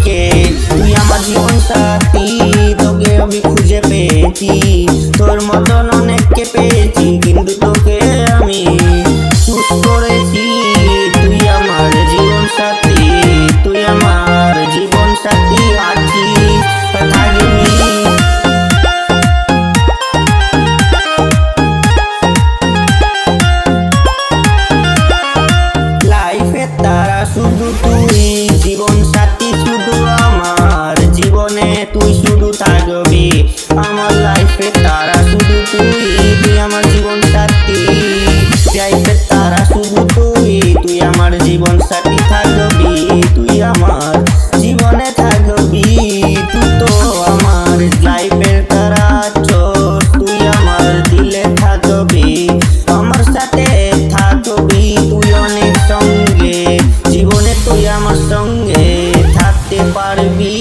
কে? তুই আমার জীবন সাথী, তোকে আমি খুঁজে পেয়েছি। তোর মতন অনেককে পেয়েছি, কিন্তু তোকে আমি চুজ করেছি। তুই আমার জীবন সাথী, তুই আমার জীবন সাথী আছিস থাকবি। লাইফে তারা শুধু তুই, জীবন সাথী শুধু আমার, জীবনে তুই শুধু থাকবি। আমার লাইফে তারা শুধু তুই, তুই আমার জীবন সাথী। লাইফে তারা শুধু তুই, তুই আমার জীবন সাথী থাকবি। তুই আমার জীবনে থাকবি, তুই তো আমার লাইফের তারা আছোস। তুই আমার দিলে থাকবি, আমার সাথে থাকবি তুই অনেক সঙ্গে। জীবনে তুই আমার সঙ্গে থাকতে পারবি,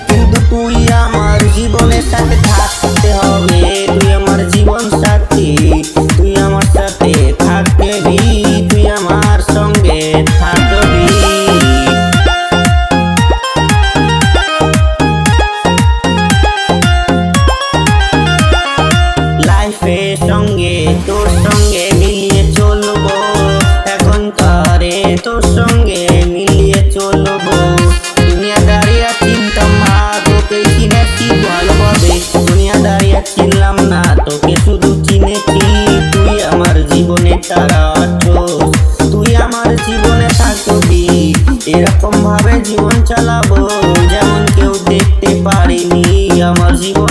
কিন্তু তুই আমার জীবনের সাথে থাকতে হবে। তুই আমার জীবন সাথী, তুই আমার সাথে থাকবি, তুই আমার সঙ্গে থাকবি। লাইফের সঙ্গে তোর সঙ্গে মিলিয়ে চলবো, এখন তারে তোর সঙ্গে মিলিয়ে চলবো। দুনিয়াদারি আর চিনতাম না, তোকে চিনেছি ভালোভাবে। দুনিয়াদারি আর চিনলাম না, তোকে শুধু চিনেছি। তুই আমার জীবনে তারা আছোস, তুই আমার জীবনে থাকবি। এরকম ভাবে জীবন চালাবো যেমন কেউ দেখতে পারিনি। আমার জীবন